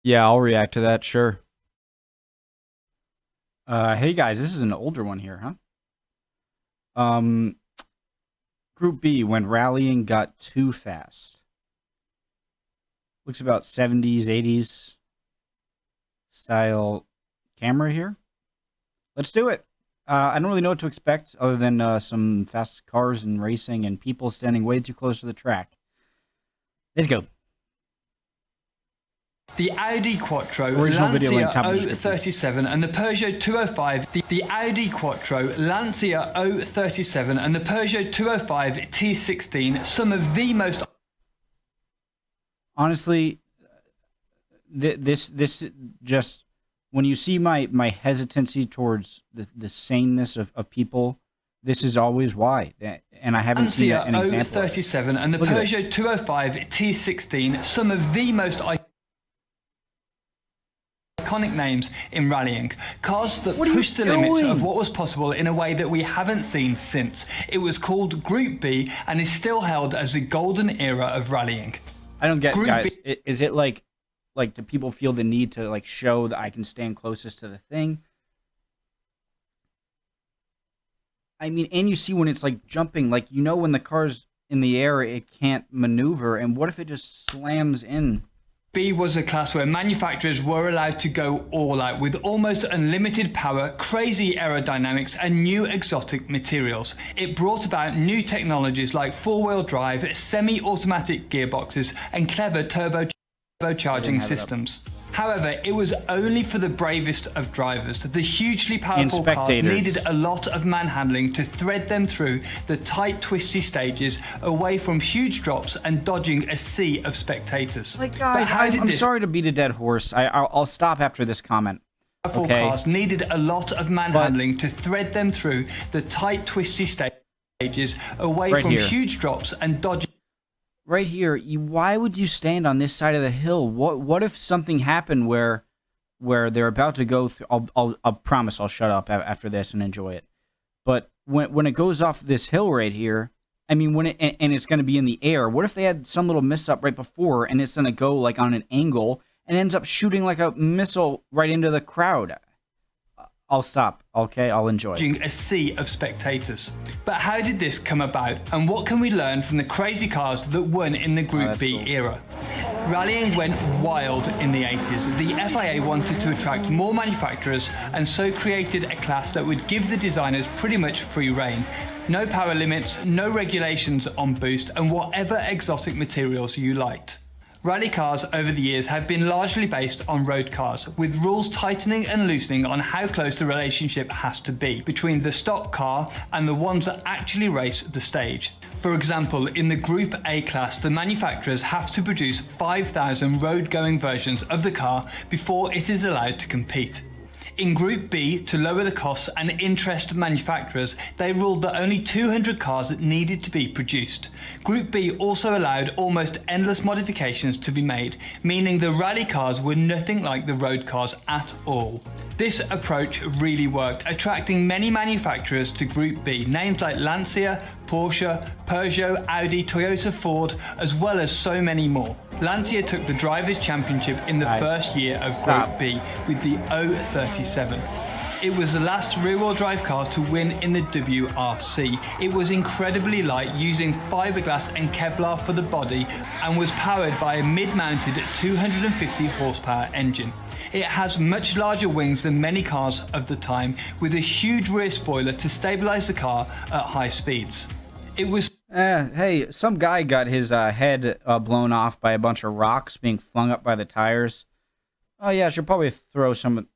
Yeah, I'll react to that, sure. Hey guys, this is an older one here, huh? Um, Group B, when rallying got too fast. Looks about 70s, 80s style camera here. Let's do it. I don't really know what to expect other than some fast cars and racing and people standing way too close to the track. Let's go. The Audi Quattro, Original video link, Lancia top of the description. O37 and the Peugeot 205. The Audi Quattro, Lancia O37 and the Peugeot 205 T16, some of the most... Honestly, this just, when you see my hesitancy towards the saneness of people, this is always why. And I haven't seen an example. Lancia O37 and the Peugeot 205 T16, some of the most iconic names in rallying. Cars that pushed the limits of what was possible in a way that we haven't seen since. It was called Group B and is still held as the golden era of rallying. I don't get, guys. Is it like do people feel the need to like show that I can stand closest to the thing? I mean, and you see when it's like jumping, like, you know, when the car's in the air, it can't maneuver. And what if it just slams in? B was a class where manufacturers were allowed to go all out with almost unlimited power, crazy aerodynamics and new exotic materials. It brought about new technologies like four-wheel drive, semi-automatic gearboxes and clever turbocharging systems. However, it was only for the bravest of drivers. The hugely powerful cars needed a lot of manhandling to thread them through the tight, twisty stages, away from huge drops and dodging a sea of spectators. Like, guys, I'm sorry to beat a dead horse. I'll stop after this comment. Okay. Cars needed a lot of manhandling to thread them through the tight, twisty stages, away from huge drops and dodging. Right here, why would you stand on this side of the hill? What if something happened where they're about to go through? I'll promise I'll shut up after this and enjoy it. But when it goes off this hill right here, I mean, and it's going to be in the air. What if they had some little mishap right before and it's going to go like on an angle and ends up shooting like a missile right into the crowd? I'll stop, okay? I'll enjoy. A sea of spectators. But how did this come about, and what can we learn from the crazy cars that won in the Group B era? Rallying went wild in the 80s. The FIA wanted to attract more manufacturers and so created a class that would give the designers pretty much free rein. No power limits, no regulations on boost, and whatever exotic materials you liked. Rally cars over the years have been largely based on road cars, with rules tightening and loosening on how close the relationship has to be between the stock car and the ones that actually race the stage. For example, in the Group A class, the manufacturers have to produce 5,000 road-going versions of the car before it is allowed to compete. In Group B, to lower the costs and interest manufacturers, they ruled that only 200 cars needed to be produced. Group B also allowed almost endless modifications to be made, meaning the rally cars were nothing like the road cars at all. This approach really worked, attracting many manufacturers to Group B, names like Lancia, Porsche, Peugeot, Audi, Toyota, Ford, as well as so many more. Lancia took the Drivers' Championship in the first year of Group B with the O37. It was the last rear-wheel drive car to win in the WRC. It was incredibly light, using fiberglass and Kevlar for the body, and was powered by a mid-mounted 250 horsepower engine. It has much larger wings than many cars of the time, with a huge rear spoiler to stabilize the car at high speeds. It was... hey, some guy got his head blown off by a bunch of rocks being flung up by the tires. Oh yeah, I should probably throw some...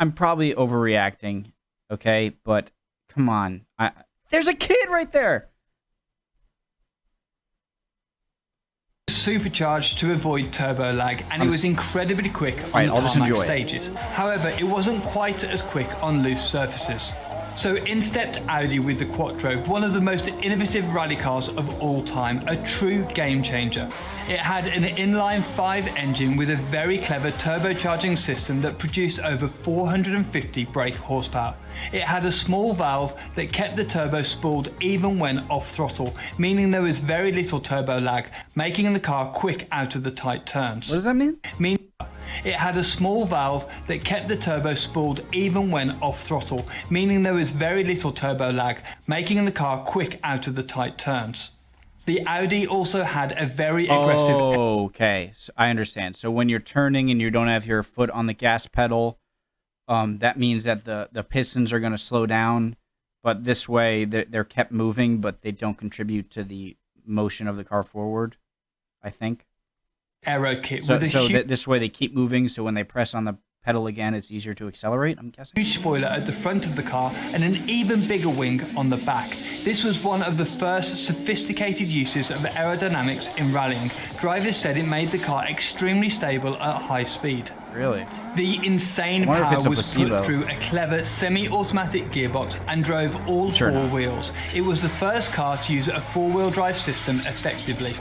I'm probably overreacting, okay? But come on. There's a kid right there! Supercharged to avoid turbo lag, and it was incredibly quick on tarmac stages. However, it wasn't quite as quick on loose surfaces. So in stepped Audi with the Quattro, one of the most innovative rally cars of all time, a true game changer. It had an inline-5 engine with a very clever turbocharging system that produced over 450 brake horsepower. It had a small valve that kept the turbo spooled even when off throttle, meaning there was very little turbo lag, making the car quick out of the tight turns. What does that mean? It had a small valve that kept the turbo spooled even when off throttle, meaning there was very little turbo lag, making the car quick out of the tight turns. The Audi also had a very aggressive... Oh, okay. So I understand. So when you're turning and you don't have your foot on the gas pedal, that means that the pistons are going to slow down, but this way they're kept moving, but they don't contribute to the motion of the car forward, I think. Aero kit. So this way they keep moving, so when they press on the pedal again, it's easier to accelerate, I'm guessing. Huge spoiler at the front of the car and an even bigger wing on the back. This was one of the first sophisticated uses of aerodynamics in rallying. Drivers said it made the car extremely stable at high speed. Really? The insane power was put through a clever semi-automatic gearbox and drove all four wheels. It was the first car to use a four-wheel drive system effectively.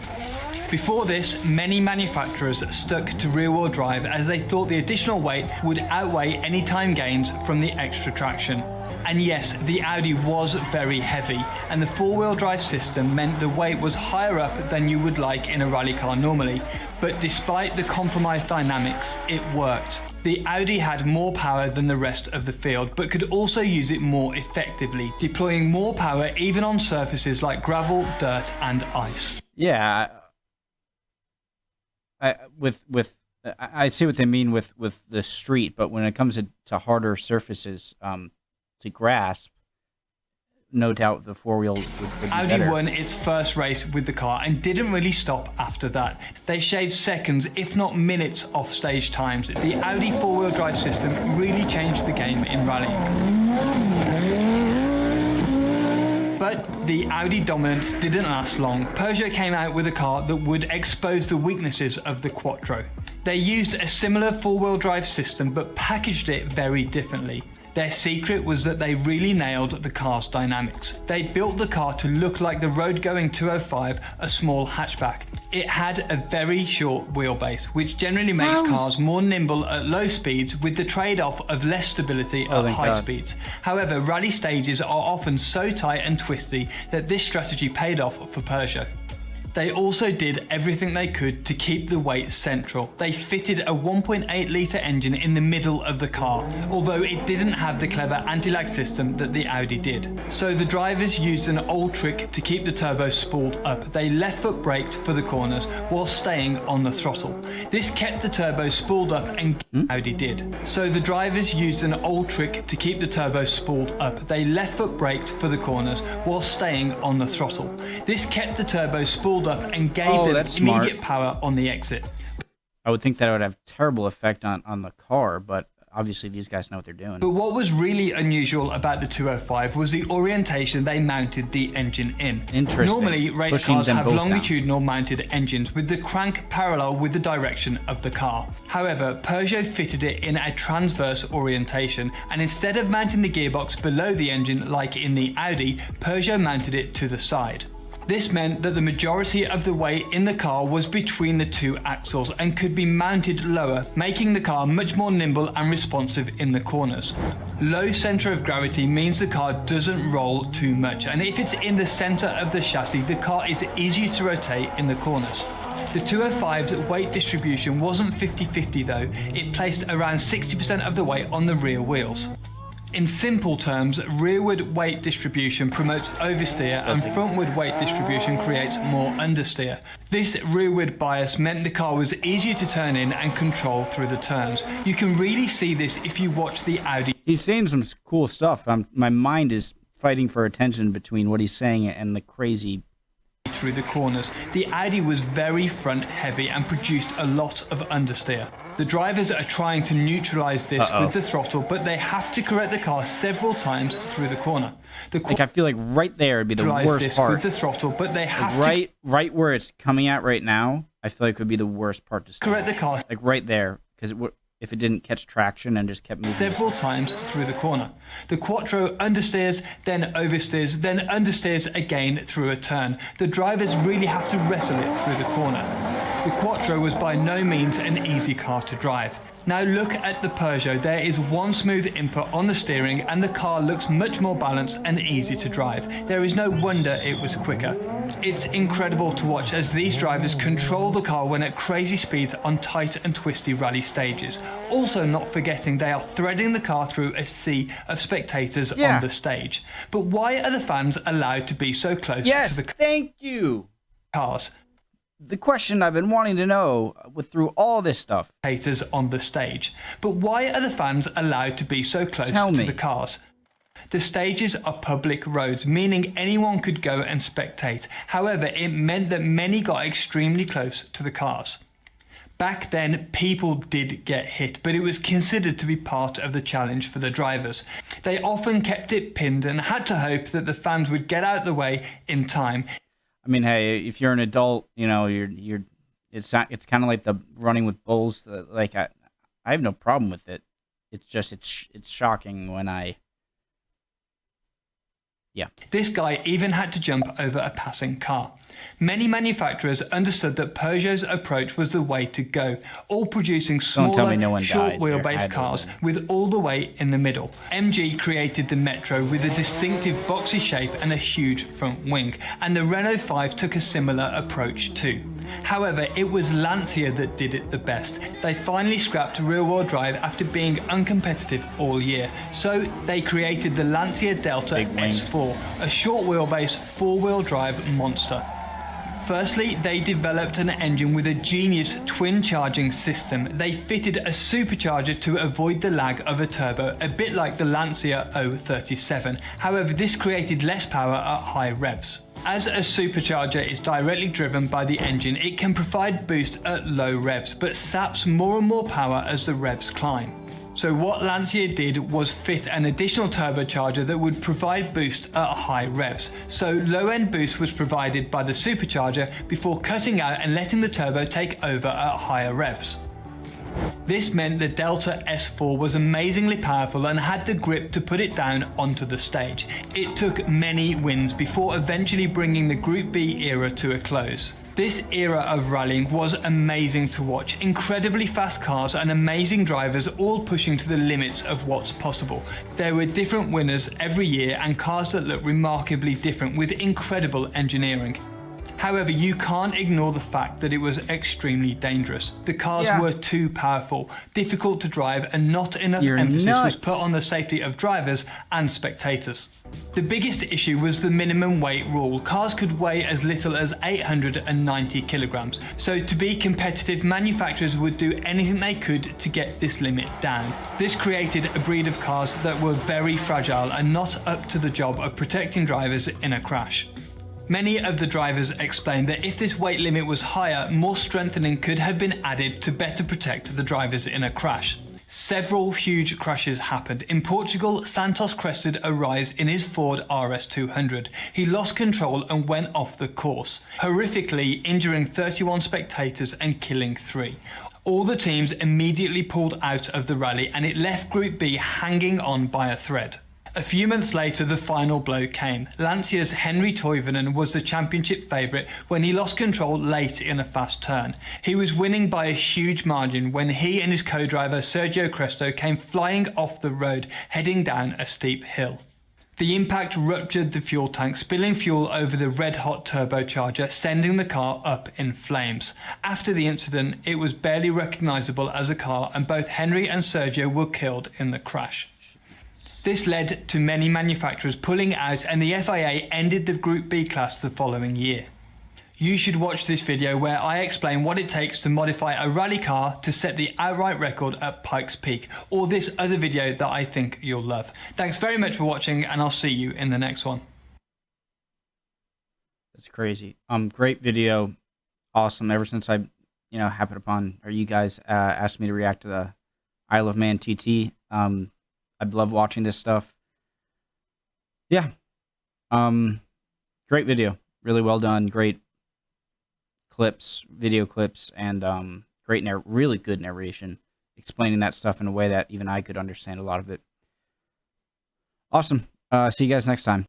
Before this, many manufacturers stuck to rear-wheel drive as they thought the additional weight would outweigh any time gains from the extra traction. And yes, the Audi was very heavy, and the four-wheel drive system meant the weight was higher up than you would like in a rally car normally. But despite the compromised dynamics, it worked. The Audi had more power than the rest of the field, but could also use it more effectively, deploying more power even on surfaces like gravel, dirt, and ice. Yeah. I see what they mean with the street, but when it comes to harder surfaces to grasp, no doubt the four-wheel would be Audi better. won its first race with the car and didn't really stop after that. They shaved seconds, if not minutes, off stage times. The Audi four-wheel drive system really changed the game in rallying. But the Audi dominance didn't last long. Peugeot came out with a car that would expose the weaknesses of the Quattro. They used a similar four-wheel drive system but packaged it very differently. Their secret was that they really nailed the car's dynamics. They built the car to look like the road-going 205, a small hatchback. It had a very short wheelbase, which generally makes cars more nimble at low speeds with the trade-off of less stability at high speeds. However, rally stages are often so tight and twisty that this strategy paid off for Peugeot. They also did everything they could to keep the weight central. They fitted a 1.8 litre engine in the middle of the car, although it didn't have the clever anti-lag system that the Audi did. So the drivers used an old trick to keep the turbo spooled up. They left foot braked for the corners while staying on the throttle. This kept the turbo spooled up and Audi did. So the drivers used an old trick to keep the turbo spooled up. They left foot braked for the corners while staying on the throttle. This kept the turbo spooled up and gave them immediate power on the exit. I would think that would have terrible effect on the car, but obviously these guys know what they're doing. But what was really unusual about the 205 was the orientation they mounted the engine in. Interesting. Normally, race cars have longitudinal mounted engines with the crank parallel with the direction of the car. However, Peugeot fitted it in a transverse orientation, and instead of mounting the gearbox below the engine like in the Audi, Peugeot mounted it to the side. This meant that the majority of the weight in the car was between the two axles and could be mounted lower, making the car much more nimble and responsive in the corners. Low center of gravity means the car doesn't roll too much, and if it's in the center of the chassis, the car is easier to rotate in the corners. The 205's weight distribution wasn't 50-50 though, it placed around 60% of the weight on the rear wheels. In simple terms, rearward weight distribution promotes oversteer and frontward weight distribution creates more understeer. This rearward bias meant the car was easier to turn in and control through the turns. You can really see this if you watch the Audi. He's saying some cool stuff. My mind is fighting for attention between what he's saying and the crazy through the corners. The Audi was very front heavy and produced a lot of understeer. The drivers are trying to neutralize this with the throttle, but they have to correct the car several times through the corner. I feel like right there would be the worst part. With the throttle, but they have right where it's coming at right now. I feel like would be the worst part to correct the car. Like right there, because if it didn't catch traction and just kept moving several times through the corner. The Quattro understeers, then oversteers, then understeers again through a turn. The drivers really have to wrestle it through the corner. the Quattro was by no means an easy car to drive. Now look at the Peugeot, there is one smooth input on the steering and the car looks much more balanced and easy to drive. There is no wonder it was quicker. It's incredible to watch as these drivers control the car when at crazy speeds on tight and twisty rally stages. Also not forgetting they are threading the car through a sea of spectators on the stage. But why are the fans allowed to be so close to the thank you. cars? The question I've been wanting to know through all this stuff. Spectators on the stage. But why are the fans allowed to be so close to the cars? The stages are public roads, meaning anyone could go and spectate. However, it meant that many got extremely close to the cars. Back then, people did get hit, but it was considered to be part of the challenge for the drivers. They often kept it pinned and had to hope that the fans would get out of the way in time. I mean, hey, if you're an adult, you know, it's kind of like the running with bulls. Like I have no problem with it. It's just it's shocking when This guy even had to jump over a passing car. Many manufacturers understood that Peugeot's approach was the way to go, all producing smaller, short wheelbase cars with all the weight in the middle. MG created the Metro with a distinctive boxy shape and a huge front wing, and the Renault 5 took a similar approach too. However, it was Lancia that did it the best. They finally scrapped rear-wheel drive after being uncompetitive all year, so they created the Lancia Delta S4, a short wheelbase four-wheel drive monster. Firstly, they developed an engine with a genius twin charging system. They fitted a supercharger to avoid the lag of a turbo, a bit like the Lancia 037. However, this created less power at high revs. As a supercharger is directly driven by the engine, it can provide boost at low revs, but saps more and more power as the revs climb. So what Lancia did was fit an additional turbocharger that would provide boost at high revs. So low-end boost was provided by the supercharger before cutting out and letting the turbo take over at higher revs. This meant the Delta S4 was amazingly powerful and had the grip to put it down onto the stage. It took many wins before eventually bringing the Group B era to a close. This era of rallying was amazing to watch. Incredibly fast cars and amazing drivers all pushing to the limits of what's possible. There were different winners every year and cars that looked remarkably different with incredible engineering. However, you can't ignore the fact that it was extremely dangerous. The cars were too powerful, difficult to drive, and not enough emphasis was put on the safety of drivers and spectators. The biggest issue was the minimum weight rule. Cars could weigh as little as 890 kilograms. So to be competitive, manufacturers would do anything they could to get this limit down. This created a breed of cars that were very fragile and not up to the job of protecting drivers in a crash. Many of the drivers explained that if this weight limit was higher, more strengthening could have been added to better protect the drivers in a crash. Several huge crashes happened. In Portugal, Santos crested a rise in his Ford RS200. He lost control and went off the course, horrifically injuring 31 spectators and killing 3. All the teams immediately pulled out of the rally and it left Group B hanging on by a thread. A few months later, the final blow came. Lancia's Henri Toivonen was the championship favourite when he lost control late in a fast turn. He was winning by a huge margin when he and his co-driver Sergio Cresto came flying off the road, heading down a steep hill. The impact ruptured the fuel tank, spilling fuel over the red-hot turbocharger, sending the car up in flames. After the incident, it was barely recognisable as a car and both Henry and Sergio were killed in the crash. This led to many manufacturers pulling out and the FIA ended the Group B class the following year. You should watch this video where I explain what it takes to modify a rally car to set the outright record at Pikes Peak, or this other video that I think you'll love. Thanks very much for watching and I'll see you in the next one. That's crazy. Great video. Awesome. Ever since I, happened upon, or you guys asked me to react to the Isle of Man TT, I'd love watching this stuff. Yeah. Great video. Really well done. Great clips, video clips, and really good narration, explaining that stuff in a way that even I could understand a lot of it. Awesome. See you guys next time.